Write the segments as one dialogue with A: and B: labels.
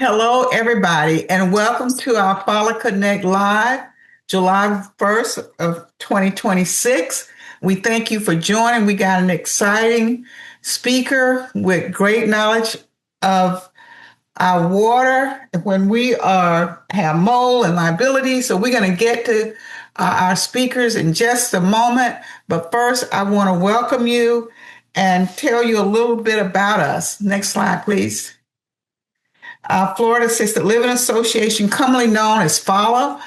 A: Hello, everybody, and welcome to our FALA Connect Live, July 1st of 2026. We thank you for joining. We got an exciting speaker with great knowledge of our water when we have mold and liability. So we're going to get to our speakers in just a moment. But first, I want to welcome you and tell you a little bit about us. Next slide, please. Florida Assisted Living Association, commonly known as FALA.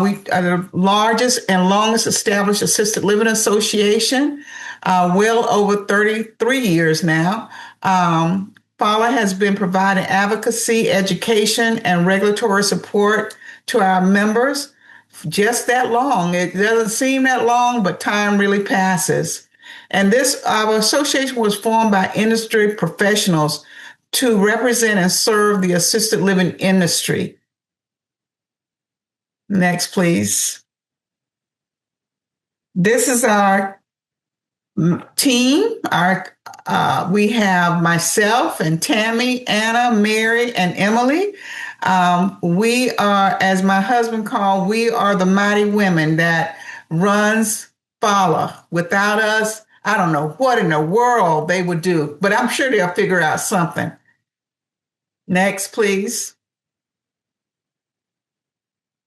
A: We are the largest and longest established assisted living association, well over 33 years now. FALA has been providing advocacy, education, and regulatory support to our members just that long. It doesn't seem that long, but time really passes. And our association was formed by industry professionals to represent and serve the assisted living industry. Next, please. This is our team. We have myself and Tammy, Anna, Mary, and Emily. We are, as my husband called, we are the mighty women that runs FALA. Without us, I don't know what in the world they would do, but I'm sure they'll figure out something. Next, please.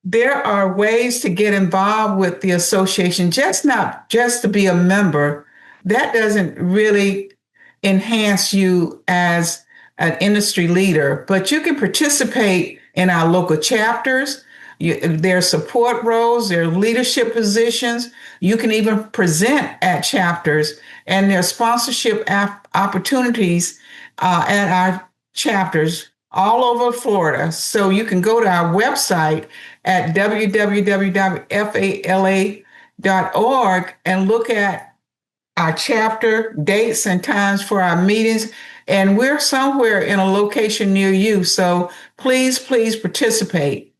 A: There are ways to get involved with the association, not just to be a member. That doesn't really enhance you as an industry leader, but you can participate in our local chapters. There are support roles, there are leadership positions. You can even present at chapters, and there are sponsorship opportunities at our chapters all over Florida. So you can go to our website at www.fala.org and look at our chapter dates and times for our meetings. And we're somewhere in a location near you. So please participate.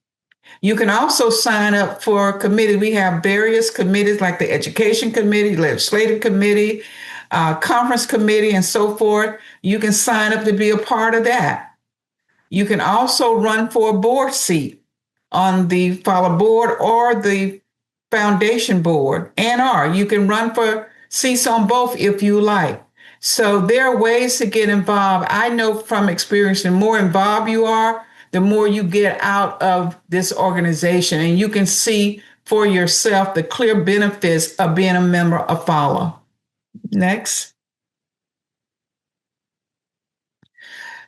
A: You can also sign up for committees. We have various committees like the Education Committee, Legislative Committee, Conference Committee, and so forth. You can sign up to be a part of that. You can also run for a board seat on the FALA board or the foundation board, you can run for seats on both if you like. So there are ways to get involved. I know from experience, the more involved you are, the more you get out of this organization, and you can see for yourself the clear benefits of being a member of FALA. Next.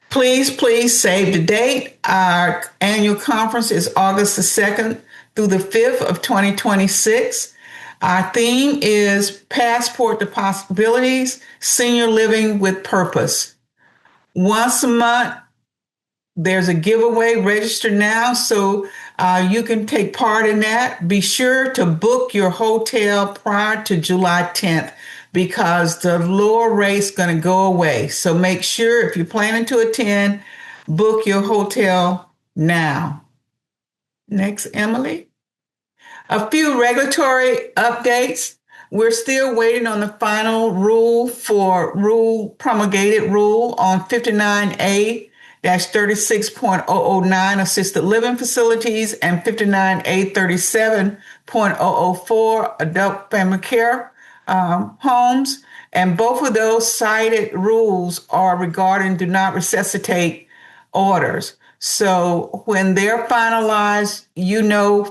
A: Please save the date. Our annual conference is August the 2nd through the 5th of 2026. Our theme is Passport to Possibilities, Senior Living with Purpose. Once a month, there's a giveaway. Register now so you can take part in that. Be sure to book your hotel prior to July 10th. Because the lower rate's going to go away. So make sure if you're planning to attend, book your hotel now. Next, Emily. A few regulatory updates. We're still waiting on the final promulgated rule on 59A-36.009 assisted living facilities and 59A-37.004 adult family care homes, and both of those cited rules are regarding do not resuscitate orders. So when they're finalized,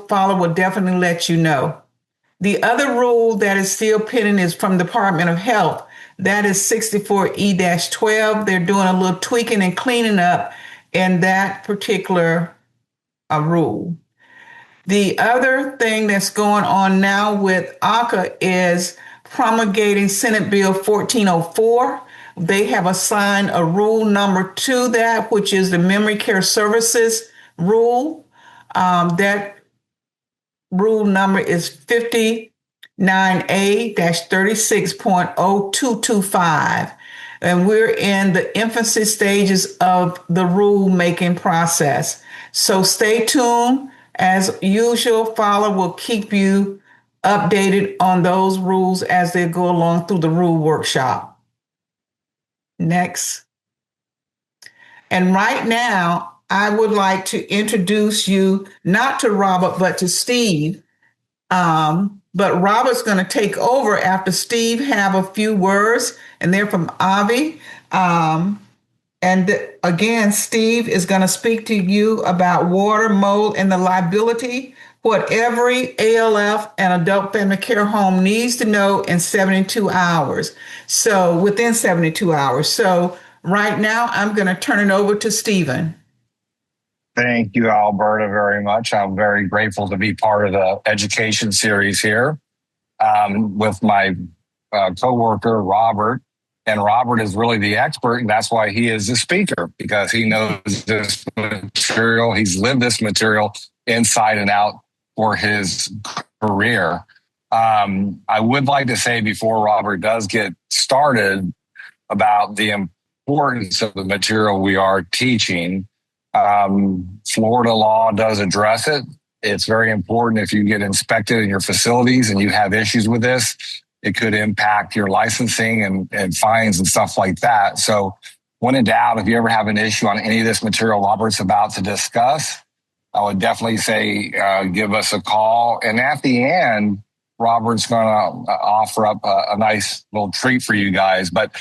A: FALA will definitely let you know. The other rule that is still pending is from Department of Health. That is 64E-12. They're doing a little tweaking and cleaning up in that particular rule. The other thing that's going on now with ACA is promulgating Senate Bill 1404. They have assigned a rule number to that, which is the Memory Care Services rule. That rule number is 59A-36.0225. And we're in the infancy stages of the rule making process. So stay tuned. As usual, FALA will keep you updated on those rules as they go along through the rule workshop. Next. And right now, I would like to introduce you not to Robert, but to Steve. But Robert's going to take over after Steve have a few words, and they're from Avi. And again, Steve is going to speak to you about water, mold, and the liability, what every ALF and adult family care home needs to know in 72 hours. So within 72 hours. So right now, I'm going to turn it over to Stephen.
B: Thank you, Alberta, very much. I'm very grateful to be part of the education series here with my coworker, Robert. And Robert is really the expert, and that's why he is the speaker, because he knows this material. He's lived this material inside and out for his career. I would like to say before Robert does get started about the importance of the material we are teaching. Florida law does address it. It's very important if you get inspected in your facilities and you have issues with this, it could impact your licensing and fines and stuff like that. So when in doubt, if you ever have an issue on any of this material Robert's about to discuss, I would definitely say give us a call. And at the end, Robert's going to offer up a nice little treat for you guys. But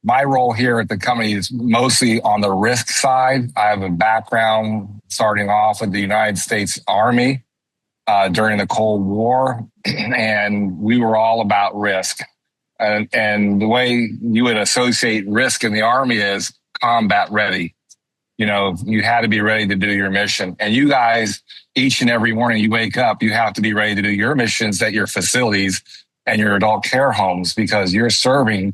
B: my role here at the company is mostly on the risk side. I have a background starting off with the United States Army during the Cold War, and we were all about risk. And the way you would associate risk in the Army is combat ready. You know, you had to be ready to do your mission. And you guys, each and every morning you wake up, you have to be ready to do your missions at your facilities and your adult care homes, because you're serving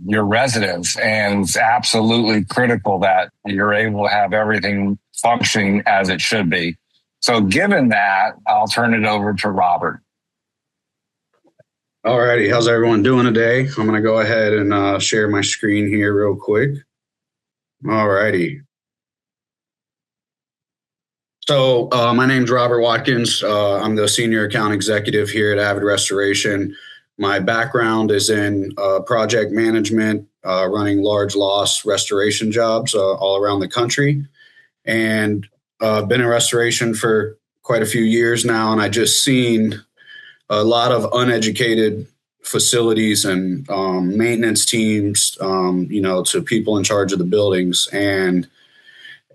B: your residents, and it's absolutely critical that you're able to have everything functioning as it should be. So given that, I'll turn it over to Robert.
C: All righty. How's everyone doing today? I'm going to go ahead and share my screen here real quick. All righty. So my name's Robert Watkins. I'm the Senior Account Executive here at Avid Restoration. My background is in project management, running large loss restoration jobs all around the country. And I've been in restoration for quite a few years now, and I just seen a lot of uneducated facilities and maintenance teams, to people in charge of the buildings. And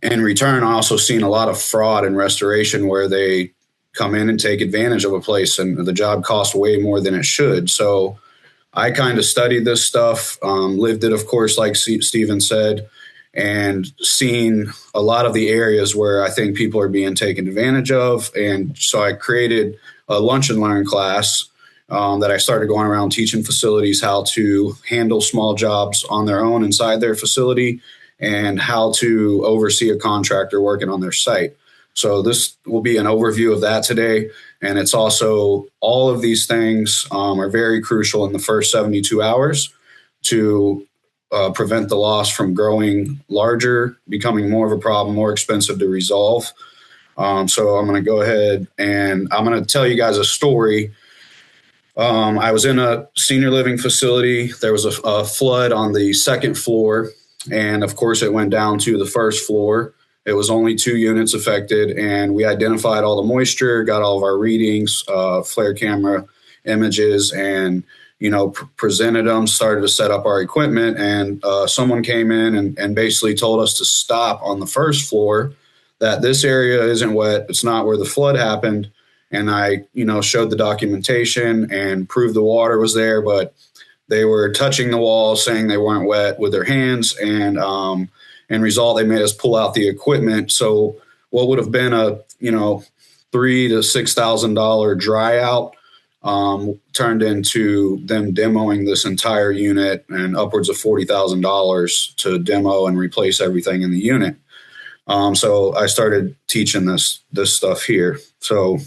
C: in return, I also seen a lot of fraud in restoration where they come in and take advantage of a place and the job costs way more than it should. So I kind of studied this stuff, lived it, of course, like Stephen said, and seen a lot of the areas where I think people are being taken advantage of. And so I created a lunch and learn class that I started going around teaching facilities how to handle small jobs on their own inside their facility and how to oversee a contractor working on their site. So this will be an overview of that today. And it's also, all of these things are very crucial in the first 72 hours to prevent the loss from growing larger, becoming more of a problem, more expensive to resolve. So I'm going to go ahead and I'm going to tell you guys a story. I was in a senior living facility. There was a flood on the second floor. And of course, it went down to the first floor. It was only 2 units affected, and we identified all the moisture, got all of our readings, flare camera images, and presented them, started to set up our equipment. And someone came in and basically told us to stop on the first floor, that this area isn't wet. It's not where the flood happened. And I, showed the documentation and proved the water was there, but they were touching the walls, saying they weren't wet with their hands. And in result, they made us pull out the equipment. So what would have been a, $3,000 to $6,000 dry out turned into them demoing this entire unit, and upwards of $40,000 to demo and replace everything in the unit. So I started teaching this stuff here. So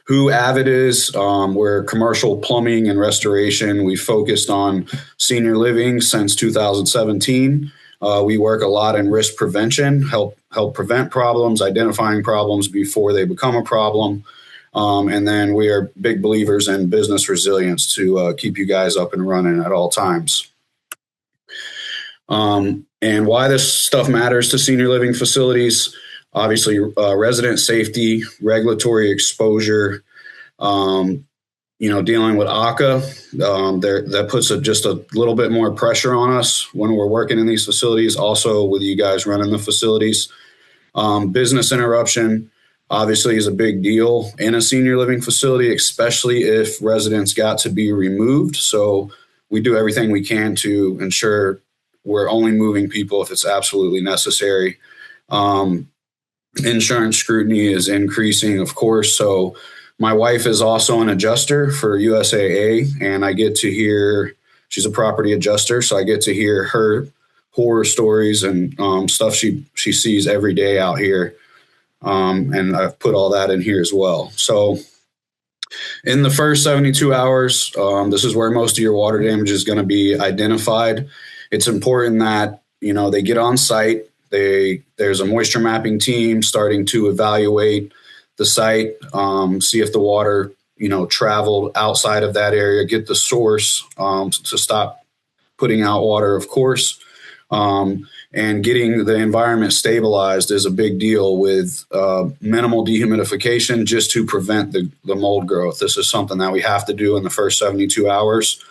C: who Avid is, we're commercial plumbing and restoration. We focused on senior living since 2017. We work a lot in risk prevention, help prevent problems, identifying problems before they become a problem. And then we are big believers in business resilience to keep you guys up and running at all times. And why this stuff matters to senior living facilities, obviously, resident safety, regulatory exposure, dealing with ACA, that puts just a little bit more pressure on us when we're working in these facilities. Also, with you guys running the facilities, business interruption obviously is a big deal in a senior living facility, especially if residents got to be removed. So we do everything we can to ensure we're only moving people if it's absolutely necessary. Insurance scrutiny is increasing, of course. So my wife is also an adjuster for USAA, and I get to hear, she's a property adjuster, so I get to hear her horror stories and stuff she sees every day out here. And I've put all that in here as well. So in the first 72 hours, this is where most of your water damage is going to be identified. It's important that, they get on site. There's a moisture mapping team starting to evaluate the site, see if the water, traveled outside of that area, get the source to stop putting out water, of course. And getting the environment stabilized is a big deal with minimal dehumidification just to prevent the mold growth. This is something that we have to do in the first 72 hours.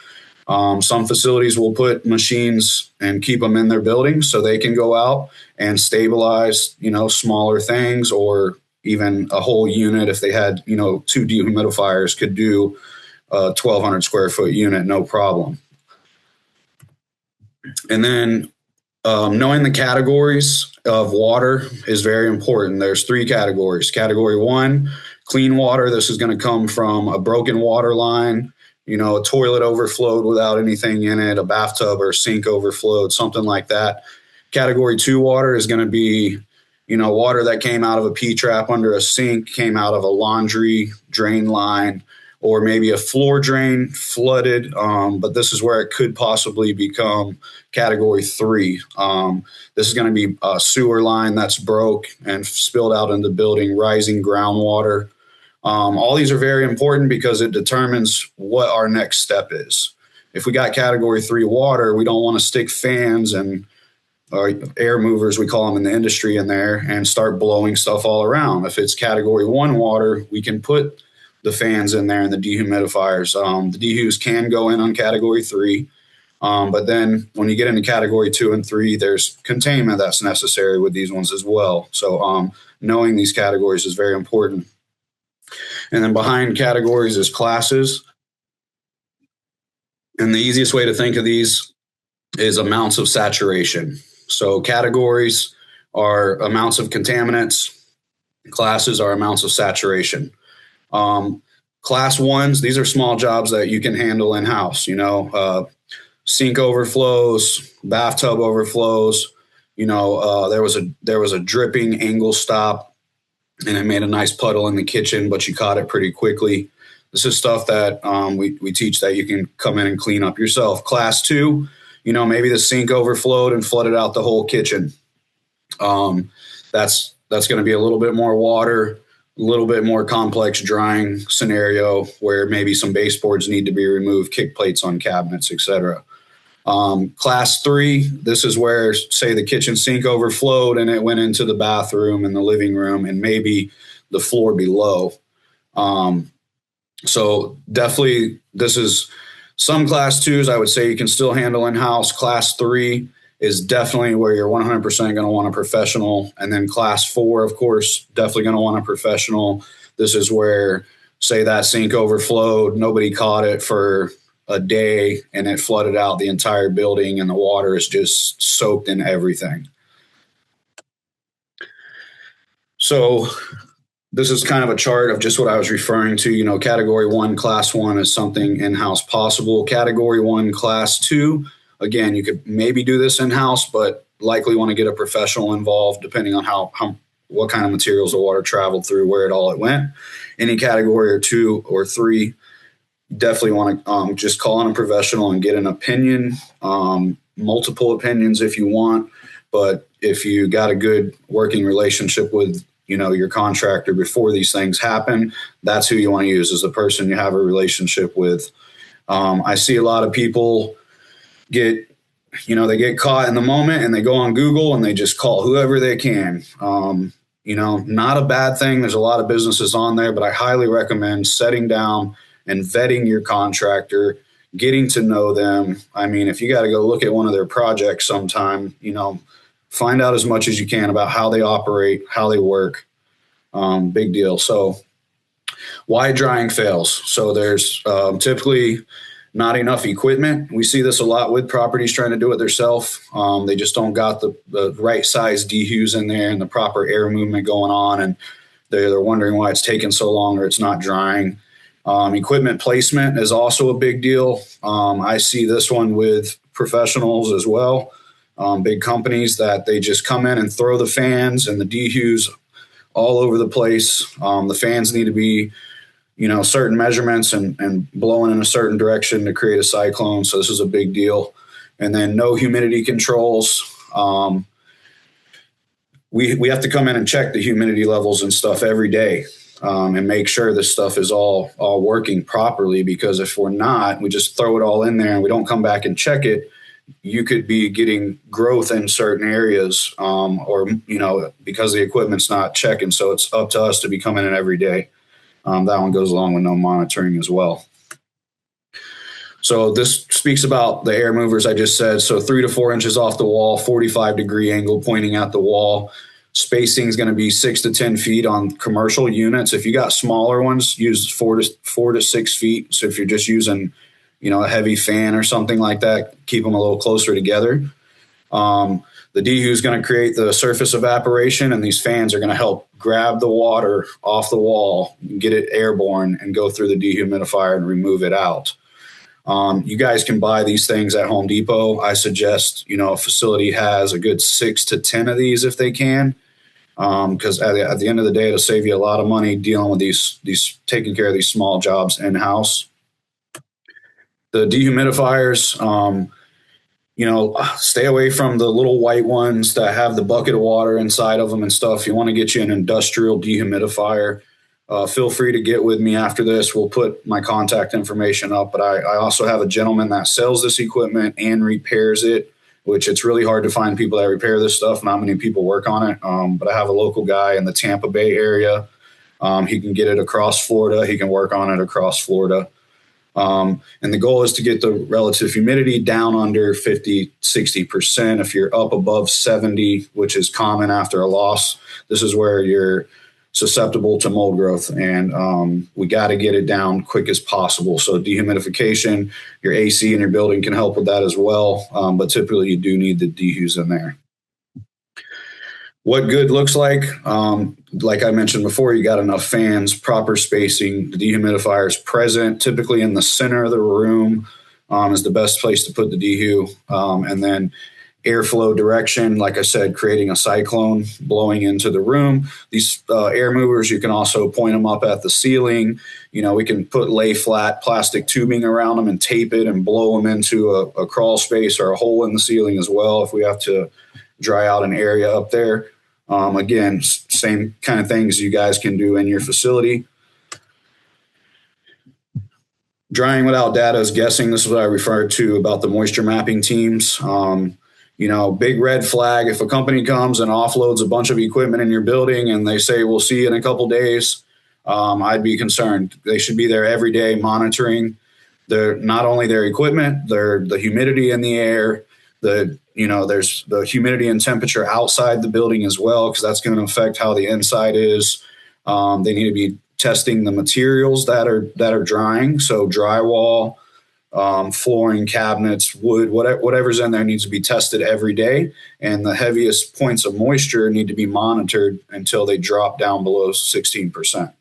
C: Some facilities will put machines and keep them in their buildings so they can go out and stabilize, smaller things, or even a whole unit. If they had, 2 dehumidifiers, could do a 1,200 square foot unit, no problem. And then knowing the categories of water is very important. There's 3 categories. Category 1, clean water. This is going to come from a broken water line, a toilet overflowed without anything in it, a bathtub or sink overflowed, something like that. Category 2 water is going to be, water that came out of a P-trap under a sink, came out of a laundry drain line, or maybe a floor drain flooded. But this is where it could possibly become category 3. This is going to be a sewer line that's broke and spilled out in the building, rising groundwater. All these are very important because it determines what our next step is. If we got category 3 water, we don't want to stick fans and air movers, we call them in the industry, in there and start blowing stuff all around. If it's category 1 water, we can put the fans in there and the dehumidifiers. The dehus can go in on category 3. But then when you get into category 2 and 3, there's containment that's necessary with these ones as well. So knowing these categories is very important. And then behind categories is classes. And the easiest way to think of these is amounts of saturation. So categories are amounts of contaminants. Classes are amounts of saturation. Class 1s, these are small jobs that you can handle in-house, sink overflows, bathtub overflows, there was a dripping angle stop and it made a nice puddle in the kitchen, but you caught it pretty quickly. This is stuff that we teach that you can come in and clean up yourself. Class 2, maybe the sink overflowed and flooded out the whole kitchen. That's going to be a little bit more water, a little bit more complex drying scenario where maybe some baseboards need to be removed, kick plates on cabinets, etc. Class 3, this is where, say, the kitchen sink overflowed and it went into the bathroom and the living room and maybe the floor below. So definitely this is some class 2s I would say you can still handle in-house. Class 3 is definitely where you're 100% going to want a professional. And then class 4, of course, definitely going to want a professional. This is where, say, that sink overflowed, nobody caught it for a day and it flooded out the entire building and the water is just soaked in everything. So this is kind of a chart of just what I was referring to. Category 1, class 1 is something in-house possible. Category 1, class 2, again, you could maybe do this in-house, but likely want to get a professional involved depending on what kind of materials the water traveled through, where it went. Any category 2 or 3, definitely want to just call in a professional and get an opinion, multiple opinions if you want. But if you got a good working relationship with your contractor before these things happen, that's who you want to use, is the person you have a relationship with. I see a lot of people get they get caught in the moment and they go on Google and they just call whoever they can. Not a bad thing. There's a lot of businesses on there, but I highly recommend setting down and vetting your contractor, getting to know them. I mean, if you got to go look at one of their projects sometime, find out as much as you can about how they operate, how they work. Big deal. So why drying fails? So there's typically not enough equipment. We see this a lot with properties trying to do it themselves. They just don't got the right size dehues in there and the proper air movement going on. And they're wondering why it's taking so long or it's not drying. Equipment placement is also a big deal. I see this one with professionals as well. Big companies that they just come in and throw the fans and the dehues all over the place. The fans need to be certain measurements and blowing in a certain direction to create a cyclone. So this is a big deal. And then no humidity controls. We have to come in and check the humidity levels and stuff every day and make sure this stuff is all working properly, because if we're not, we just throw it all in there and we don't come back and check it. You could be getting growth in certain areas or because the equipment's not checking. So it's up to us to be coming in every day. That one goes along with no monitoring as well. So this speaks about the air movers I just said. So 3 to 4 inches off the wall, 45-degree angle pointing at the wall. Spacing is going to be 6 to 10 feet on commercial units. If you got smaller ones, use 4 to 6 feet. So if you're just using, a heavy fan or something like that, keep them a little closer together. The dehu is going to create the surface evaporation, and these fans are going to help grab the water off the wall, get it airborne, and go through the dehumidifier and remove it out. You guys can buy these things at Home Depot. I suggest, a facility has a good 6 to 10 of these if they can, because at the end of the day, it'll save you a lot of money dealing with these taking care of these small jobs in-house. The dehumidifiers, stay away from the little white ones that have the bucket of water inside of them and stuff. You want to get you an industrial dehumidifier. Feel free to get with me after this. We'll put my contact information up, but I also have a gentleman that sells this equipment and repairs it, which it's really hard to find people that repair this stuff. Not many people work on it, but I have a local guy in the Tampa Bay area. He can get it across Florida. He can work on it across Florida. And the goal is to get the relative humidity down under 50, 60%. If you're up above 70, which is common after a loss, this is where you're susceptible to mold growth. And we got to get it down quick as possible. So dehumidification, your AC in your building can help with that as well. But typically you do need the dehus in there. What good looks like I mentioned before, you got enough fans, proper spacing, the dehumidifier is present, typically in the center of the room is the best place to put the dehu. And then airflow direction, like I said, creating a cyclone blowing into the room. These air movers, you can also point them up at the ceiling. We can lay flat plastic tubing around them and tape it and blow them into a crawl space or a hole in the ceiling as well if we have to dry out an area up there. Again, same kind of things you guys can do in your facility. Drying without data is guessing. This is what I referred to about the moisture mapping teams. Big red flag. If a company comes and offloads a bunch of equipment in your building and they say, we'll see you in a couple days, I'd be concerned. They should be there every day monitoring not only their equipment, the humidity in the air, there's the humidity and temperature outside the building as well, because that's going to affect how the inside is. They need to be testing the materials that are drying. So drywall, flooring, cabinets, wood, whatever's in there needs to be tested every day. And the heaviest points of moisture need to be monitored until they drop down below 16%.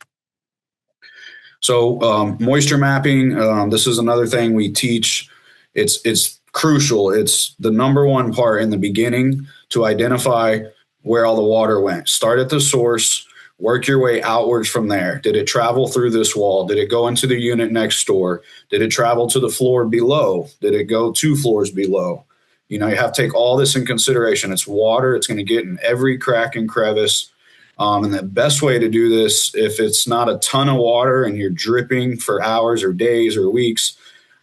C: So moisture mapping, this is another thing we teach. It's crucial. It's the number one part in the beginning to identify where all the water went. Start at the source, work your way outwards from there. Did it travel through this wall? Did it go into the unit next door? Did it travel to the floor below? Did it go 2 floors below? You have to take all this in consideration. It's water. It's going to get in every crack and crevice. And the best way to do this, if it's not a ton of water and you're dripping for hours or days or weeks,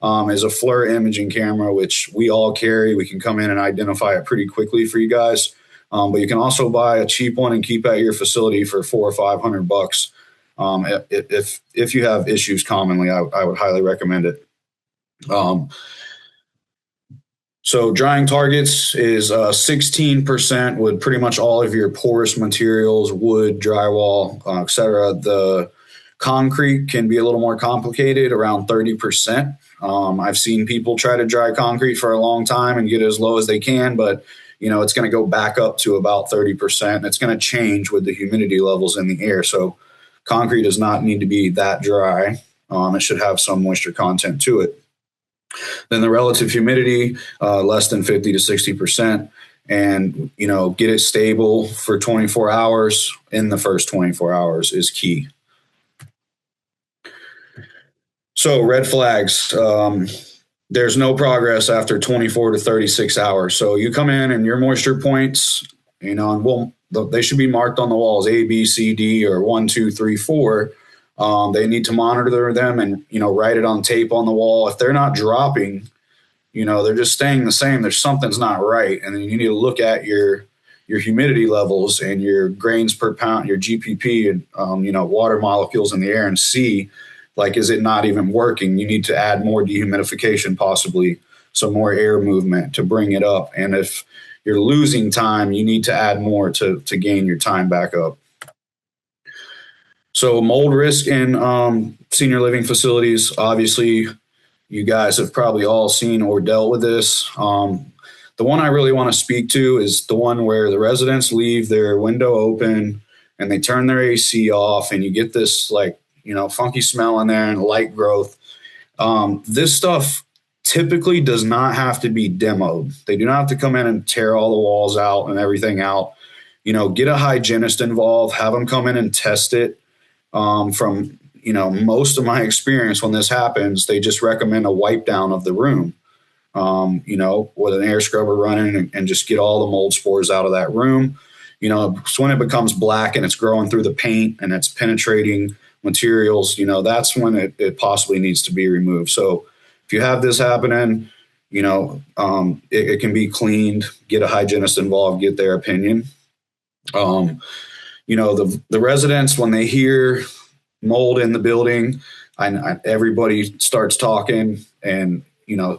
C: is a FLIR imaging camera, which we all carry. We can come in and identify it pretty quickly for you guys. But you can also buy a cheap one and keep at your facility for $400 or $500. If you have issues commonly, I would highly recommend it. So drying targets is 16% with pretty much all of your porous materials, wood, drywall, etc. The concrete can be a little more complicated, around 30%. I've seen people try to dry concrete for a long time and get as low as they can, but it's going to go back up to about 30%. And it's going to change with the humidity levels in the air. So concrete does not need to be that dry. It should have some moisture content to it. Then the relative humidity, less than 50 to 60%, and get it stable for 24 hours in the first 24 hours is key. So red flags, there's no progress after 24 to 36 hours. So you come in and your moisture points, and they should be marked on the walls, A, B, C, D, or 1, 2, 3, 4. They need to monitor them and, write it on tape on the wall. If they're not dropping, they're just staying the same, there's something's not right. And then you need to look at your humidity levels and your grains per pound, your GPP and, water molecules in the air and see, is it not even working? You need to add more dehumidification, possibly some more air movement to bring it up. And if you're losing time, you need to add more to gain your time back up. So mold risk in senior living facilities, obviously, you guys have probably all seen or dealt with this. The one I really want to speak to is the one where the residents leave their window open and they turn their AC off, and you get this funky smell in there and light growth. This stuff typically does not have to be demoed. They do not have to come in and tear all the walls out and everything out. Get a hygienist involved, have them come in and test it. From most of my experience, when this happens, they just recommend a wipe down of the room, with an air scrubber running and just get all the mold spores out of that room. So when it becomes black and it's growing through the paint and it's penetrating materials, that's when it possibly needs to be removed. So if you have this happening, it can be cleaned, get a hygienist involved, get their opinion. The residents, when they hear mold in the building, everybody starts talking and,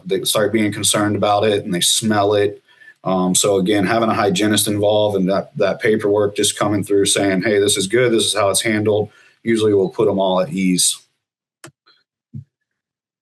C: they start being concerned about it and they smell it. So again, having a hygienist involved and that paperwork just coming through saying, hey, this is good, this is how it's handled, usually will put them all at ease.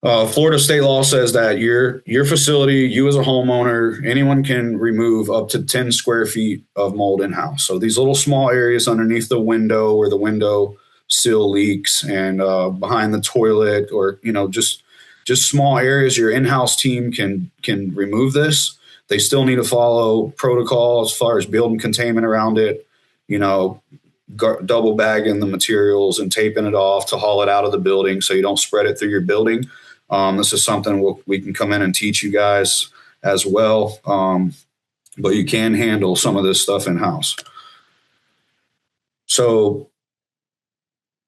C: Florida state law says that your facility, you as a homeowner, anyone can remove up to 10 square feet of mold in-house. So these little small areas underneath the window where the window sill leaks and behind the toilet, or just small areas, your in-house team can remove this. They still need to follow protocol as far as building containment around it, double bagging the materials and taping it off to haul it out of the building so you don't spread it through your building. This is something we can come in and teach you guys as well. But you can handle some of this stuff in-house. So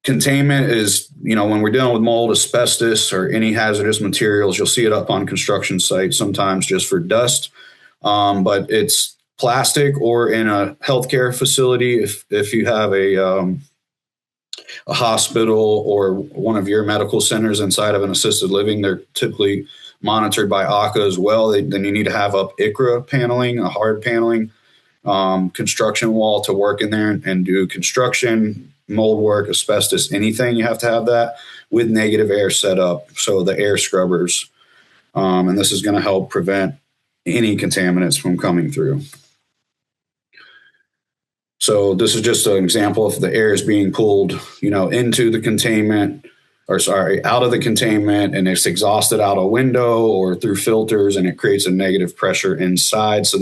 C: containment is, when we're dealing with mold, asbestos, or any hazardous materials, you'll see it up on construction sites sometimes just for dust. But it's plastic, or in a healthcare facility, if you have a hospital or one of your medical centers inside of an assisted living, they're typically monitored by ACA as well. Then you need to have up ICRA paneling, a hard paneling construction wall to work in there and do construction, mold work, asbestos, anything. You have to have that with negative air set up. So the air scrubbers, and this is going to help prevent any contaminants from coming through. So this is just an example of the air is being pulled, into the containment, out of the containment, and it's exhausted out a window or through filters, and it creates a negative pressure inside. So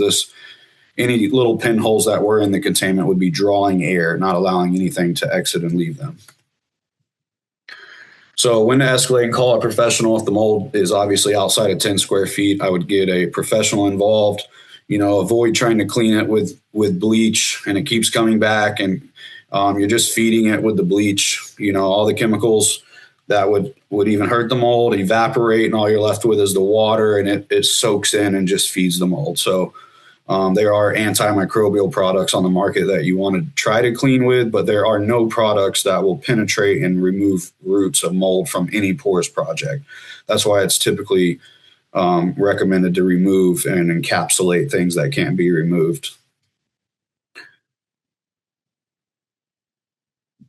C: any little pinholes that were in the containment would be drawing air, not allowing anything to exit and leave them. So when to escalate and call a professional, if the mold is obviously outside of 10 square feet, I would get a professional involved. Avoid trying to clean it with bleach and it keeps coming back, and you're just feeding it with the bleach, all the chemicals that would would even hurt the mold, evaporate, and all you're left with is the water, and it soaks in and just feeds the mold. So there are antimicrobial products on the market that you want to try to clean with, but there are no products that will penetrate and remove roots of mold from any porous project. That's why it's typically recommended to remove and encapsulate things that can't be removed.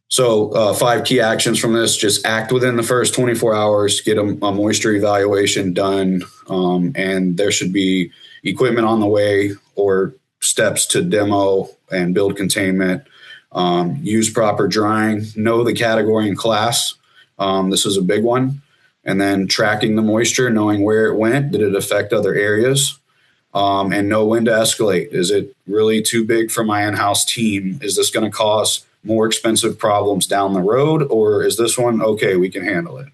C: So 5 key actions from this: just act within the first 24 hours, get a moisture evaluation done, and there should be equipment on the way or steps to demo and build containment. Use proper drying, know the category and class. This is a big one. And then tracking the moisture, knowing where it went, did it affect other areas? And know when to escalate. Is it really too big for my in-house team? Is this going to cause more expensive problems down the road, or is this one okay, we can handle it?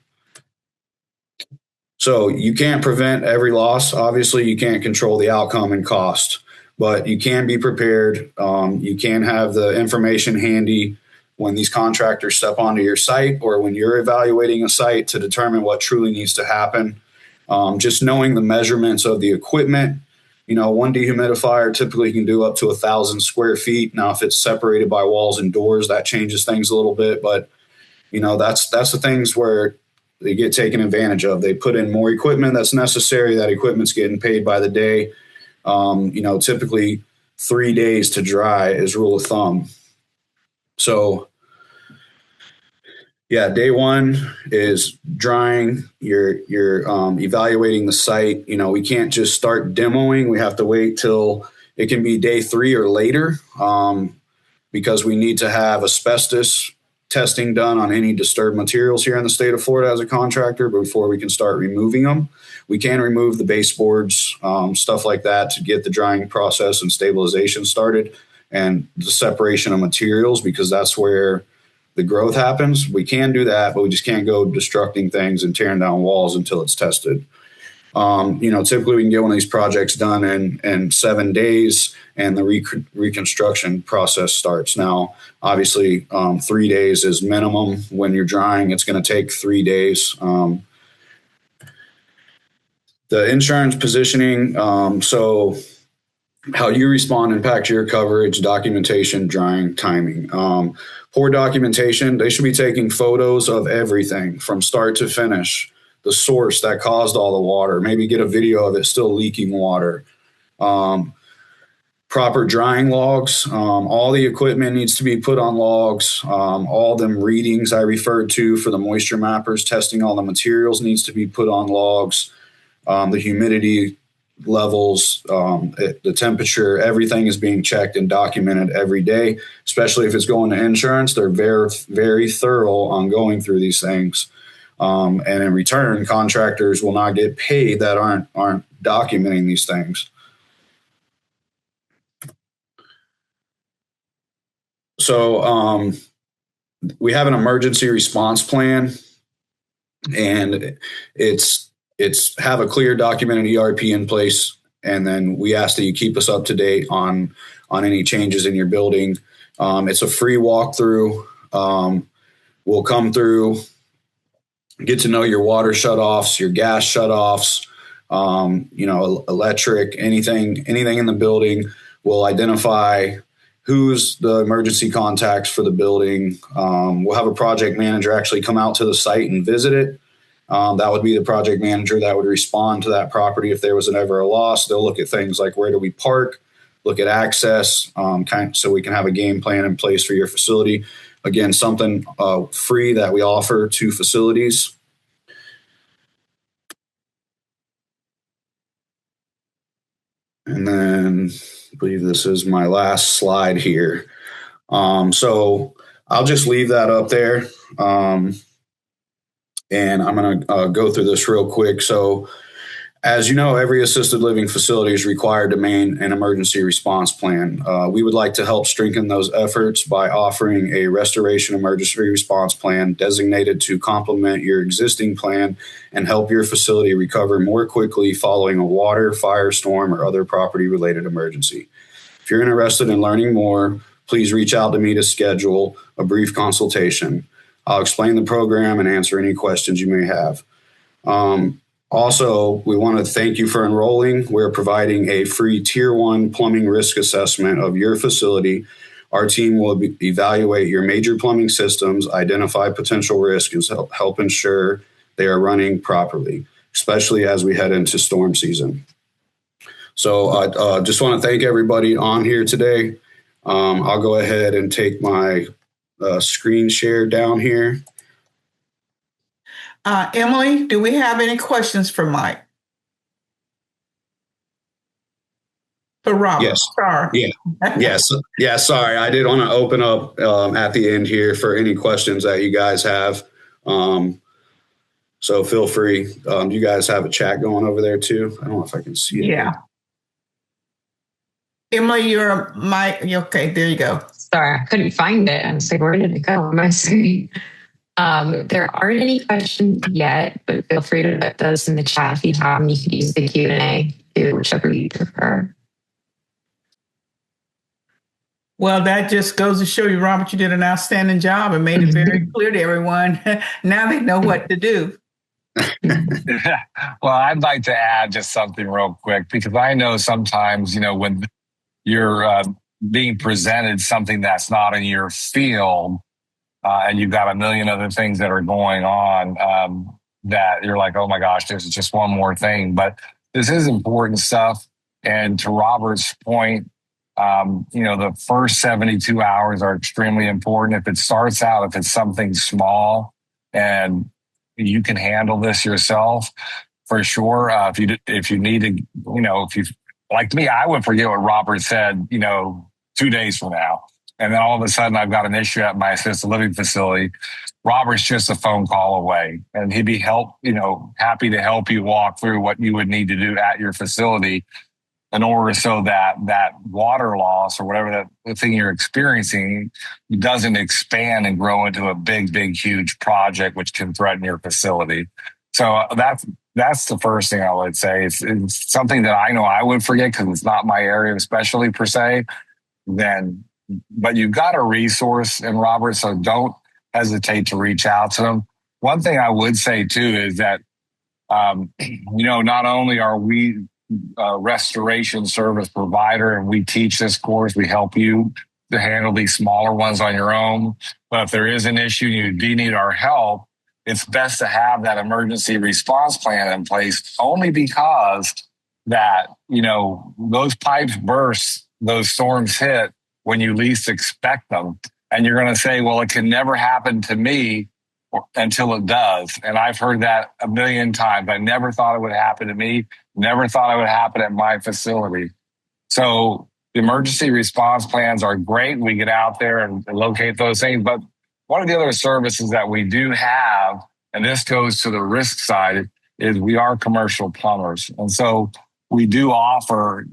C: So you can't prevent every loss. Obviously, you can't control the outcome and cost, but you can be prepared. You can have the information handy when these contractors step onto your site or when you're evaluating a site to determine what truly needs to happen. Just knowing the measurements of the equipment. One dehumidifier typically can do up to 1,000 square feet. Now, if it's separated by walls and doors, that changes things a little bit. But, that's the things where they get taken advantage of. They put in more equipment that's necessary. That equipment's getting paid by the day. Typically 3 days to dry is rule of thumb. So, yeah, day one is drying. You're evaluating the site. We can't just start demoing. We have to wait till it can be day 3 or later because we need to have asbestos testing done on any disturbed materials here in the state of Florida as a contractor before we can start removing them. We can remove the baseboards, stuff like that, to get the drying process and stabilization started and the separation of materials, because that's where the growth happens. We can do that, but we just can't go destructing things and tearing down walls until it's tested. Typically we can get one of these projects done in 7 days, and the reconstruction process starts. Now, obviously, 3 days is minimum. When you're drying, it's going to take 3 days. The insurance positioning, so how you respond impacts your coverage, documentation, drying, timing. Poor documentation, they should be taking photos of everything from start to finish. The source that caused all the water, maybe get a video of it still leaking water. Proper drying logs. All the equipment needs to be put on logs. All them readings I referred to for the moisture mappers, testing all the materials needs to be put on logs. The humidity levels, the temperature, everything is being checked and documented every day, especially if it's going to insurance. They're very, very thorough on going through these things. And in return, contractors will not get paid that aren't documenting these things. So we have an emergency response plan, and it's have a clear documented ERP in place, and then we ask that you keep us up to date on any changes in your building. It's a free walkthrough. We'll come through, get to know your water shutoffs, your gas shutoffs, electric, anything in the building. We'll identify who's the emergency contacts for the building. We'll have a project manager actually come out to the site and visit it. That would be the project manager that would respond to that property if there was ever a loss. They'll look at things like where do we park, look at access, so we can have a game plan in place for your facility. Again, something free that we offer to facilities. And then I believe this is my last slide here. So I'll just leave that up there. And I'm going to go through this real quick. So as you know, every assisted living facility is required to maintain an emergency response plan. We would like to help strengthen those efforts by offering a restoration emergency response plan designated to complement your existing plan and help your facility recover more quickly following a water, fire, storm, or other property-related emergency. If you're interested in learning more, please reach out to me to schedule a brief consultation. I'll explain the program and answer any questions you may have. Also, we want to thank you for enrolling. We're providing a free Tier 1 plumbing risk assessment of your facility. Our team will evaluate your major plumbing systems, identify potential risks, and help ensure they are running properly, especially as we head into storm season. So I just want to thank everybody on here today. I'll go ahead and take my screen share down here.
A: Emily, do we have any questions for Mike? For Robert?
C: Yes.
A: Sorry.
C: Yeah. Yes. Yeah. Sorry. I did want to open up at the end here for any questions that you guys have. So feel free. Do you guys have a chat going over there too? I don't know if I can see it.
A: Yeah. Emily, you're Mike. Okay, there you go.
D: Sorry, I couldn't find it. I was like, where did it go on my screen? There aren't any questions yet, but feel free to put those in the chat if you have them. You can use the Q&A, do whichever you prefer.
A: Well, that just goes to show you, Robert, you did an outstanding job and made it very clear to everyone. Now they know what to do.
B: Well, I'd like to add just something real quick, because I know sometimes, when you're being presented something that's not in your field, and you've got a million other things that are going on, that you're like, oh my gosh, there's just one more thing. But this is important stuff. And to Robert's point, the first 72 hours are extremely important. If it starts out, if it's something small and you can handle this yourself, for sure. If you need to, if you like me, I would forget what Robert said, 2 days from now. And then all of a sudden I've got an issue at my assisted living facility. Robert's just a phone call away, and he'd be happy to help you walk through what you would need to do at your facility in order so that water loss or whatever that thing you're experiencing doesn't expand and grow into a big, huge project, which can threaten your facility. So that's the first thing I would say. It's something that I know I would forget because it's not my area of specialty per se. But you've got a resource in Robert, so don't hesitate to reach out to them. One thing I would say too is that, not only are we a restoration service provider and we teach this course, we help you to handle these smaller ones on your own. But if there is an issue and you do need our help, it's best to have that emergency response plan in place, only because that, those pipes burst, those storms hit when you least expect them. And you're going to say, well, it can never happen to me until it does. And I've heard that a million times. I never thought it would happen to me. Never thought it would happen at my facility. So the emergency response plans are great. We get out there and locate those things. But one of the other services that we do have, and this goes to the risk side, is we are commercial plumbers. And so we do offer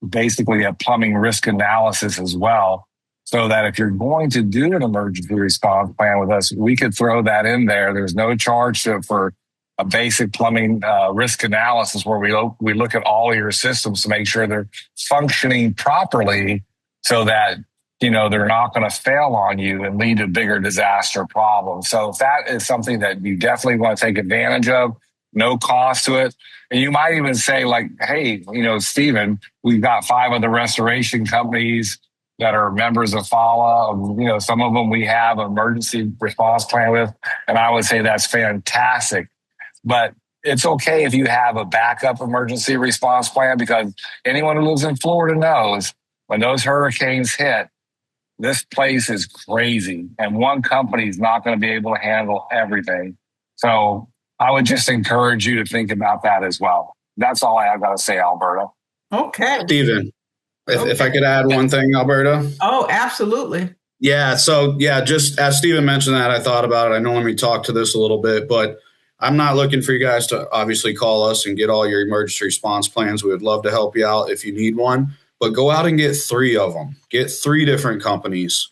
B: basically a plumbing risk analysis as well, so that if you're going to do an emergency response plan with us, we could throw that in there. There's no charge for a basic plumbing risk analysis where we look at all of your systems to make sure they're functioning properly so that, they're not going to fail on you and lead to bigger disaster problems. So if that is something that you definitely want to take advantage of, no cost to it. And you might even say like, hey, Stephen, we've got 5 other restoration companies that are members of FALA. Some of them we have an emergency response plan with. And I would say that's fantastic. But it's okay if you have a backup emergency response plan, because anyone who lives in Florida knows when those hurricanes hit, this place is crazy. And one company is not going to be able to handle everything. So I would just encourage you to think about that as well. That's all I have got to say, Alberta.
A: Okay.
C: Stephen, if I could add one thing, Alberta.
A: Oh, absolutely.
C: Yeah. So, just as Stephen mentioned that, I thought about it. I normally talk to this a little bit, but I'm not looking for you guys to obviously call us and get all your emergency response plans. We would love to help you out if you need one, but go out and get 3 of them. Get 3 different companies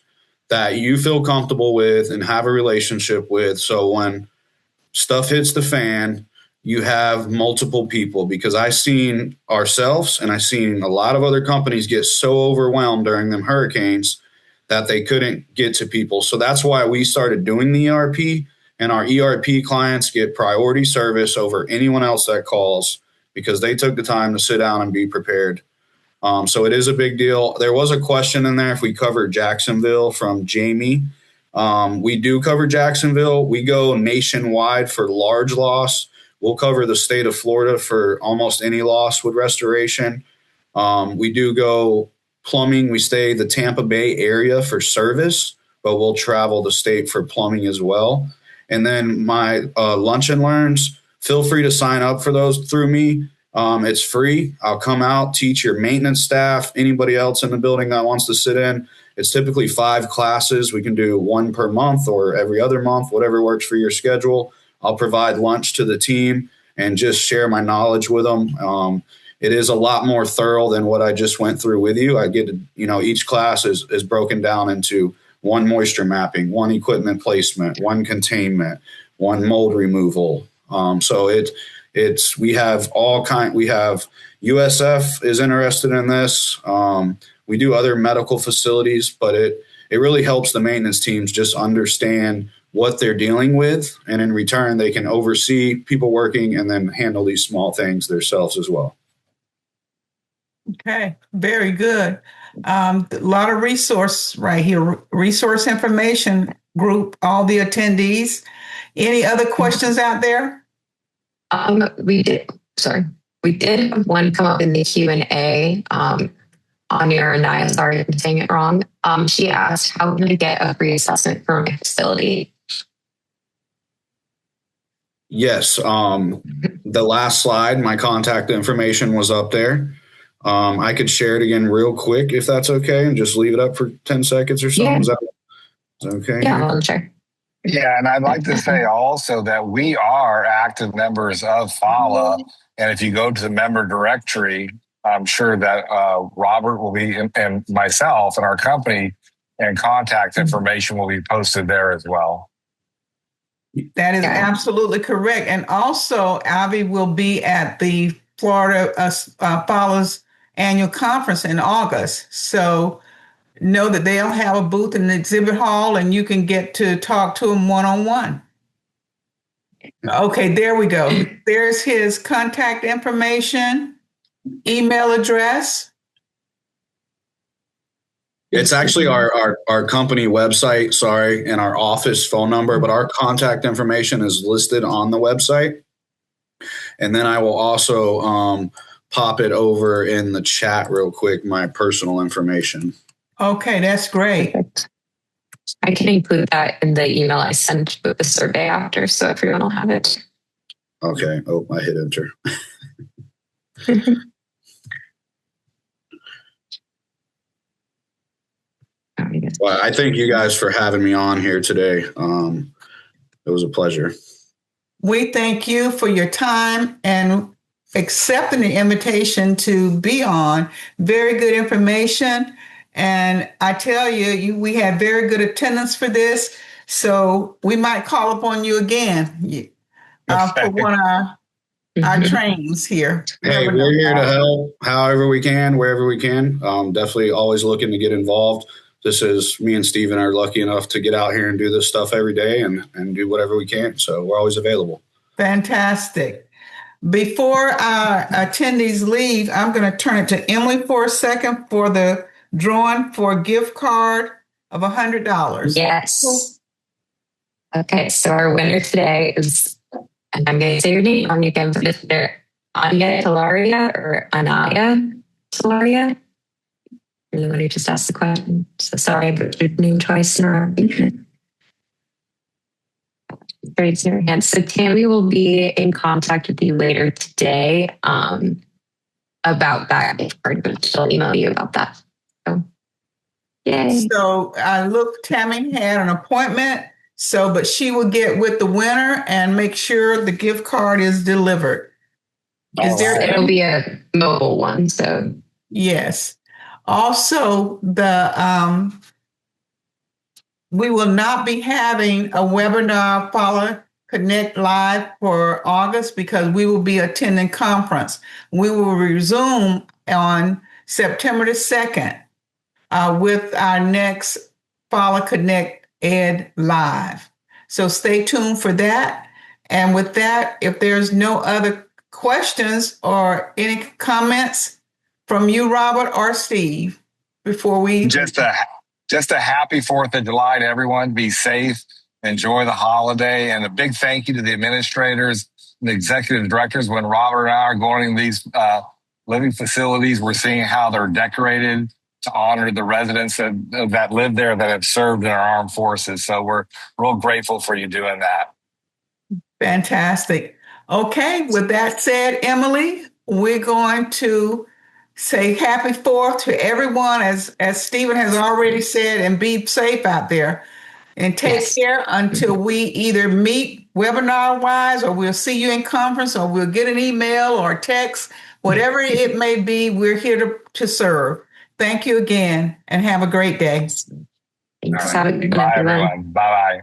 C: that you feel comfortable with and have a relationship with. So when stuff hits the fan, you have multiple people, because I've seen ourselves and I've seen a lot of other companies get so overwhelmed during them hurricanes that they couldn't get to people. So that's why we started doing the ERP, and our ERP clients get priority service over anyone else that calls because they took the time to sit down and be prepared. So it is a big deal. There was a question in there if we covered Jacksonville from Jamie. We do cover Jacksonville. We go nationwide for large loss. We'll cover the state of Florida for almost any loss with restoration. We do go plumbing. We stay the Tampa Bay area for service, but we'll travel the state for plumbing as well. And then my lunch and learns, feel free to sign up for those through me. It's free. I'll come out, teach your maintenance staff, anybody else in the building that wants to sit in. It's typically 5 classes. We can do 1 per month or every other month, whatever works for your schedule. I'll provide lunch to the team and just share my knowledge with them. It is a lot more thorough than what I just went through with you. I get, each class is broken down into 1 moisture mapping, 1 equipment placement, 1 containment, 1 mold removal. So we have all kind. We have USF is interested in this. We do other medical facilities, but it really helps the maintenance teams just understand what they're dealing with, and in return, they can oversee people working and then handle these small things themselves as well.
A: Okay, very good. A lot of resource right here. Resource information group, all the attendees. Any other questions out there?
D: We did have one come up in the Q&A. Anya and I, sorry if I'm saying it wrong. She asked, how can I get a free assessment for my facility?
C: Yes. The last slide, my contact information was up there. I could share it again real quick if that's okay, and just leave it up for 10 seconds or something.
D: Yeah.
C: Is that okay?
D: Yeah, I'll check.
B: Yeah, and I'd like to say also that we are active members of FALA. And if you go to the member directory, I'm sure that Robert will be, and myself and our company, and contact information will be posted there as well.
A: That is absolutely correct. And also, Avid will be at the Florida FALA's annual conference in August. So know that they'll have a booth in the exhibit hall and you can get to talk to them one-on-one. Okay, there we go. There's his contact information, email address.
C: It's actually our company website, and our office phone number, but our contact information is listed on the website. And then I will also pop it over in the chat real quick, my personal information. Okay,
A: that's great.
D: Perfect. I can include that in the email I sent with the survey after, so everyone will have it.
C: Okay. Oh, I hit enter. Well, I thank you guys for having me on here today. It was a pleasure.
A: We thank you for your time and accepting the invitation to be on. Very good information. And I tell you, we had very good attendance for this. So we might call upon you again for one of our trainings here.
C: Hey, we're here to help however we can, wherever we can. Definitely always looking to get involved. This is me and Steven are lucky enough to get out here and do this stuff every day and do whatever we can. So we're always available.
A: Fantastic. Before our attendees leave, I'm going to turn it to Emily for a second for the drawing for a gift card of $100.
D: Yes. Okay, so our winner today is, and I'm going to say your name on you again, but it's either Anya Talaria or Anaya Talaria. You're the one who just asked the question. So sorry, but your name twice in a row. Raise your hand. So Tammy will be in contact with you later today about that gift card, but she'll email you about that. So, yay.
A: So Tammy had an appointment, but she will get with the winner and make sure the gift card is delivered.
D: It'll be a mobile one, so.
A: Yes. Also, we will not be having a webinar FALA Connect Live for August because we will be attending conference. We will resume on September the 2nd with our next FALA Connect Ed Live. So stay tuned for that. And with that, if there's no other questions or any comments from you, Robert or Steve, before we
B: just a happy 4th of July to everyone. Be safe, enjoy the holiday, and a big thank you to the administrators and the executive directors. When Robert and I are going to these living facilities, we're seeing how they're decorated to honor the residents that live there that have served in our armed forces. So we're real grateful for you doing that.
A: Fantastic. Okay, with that said, Emily, we're going to say happy 4th to everyone, as Stephen has already said, and be safe out there. And take care until we either meet webinar wise, or we'll see you in conference, or we'll get an email or text, whatever it may be. We're here to serve. Thank you again, and have a great day.
D: Thanks.
B: Bye, everyone. Bye-bye.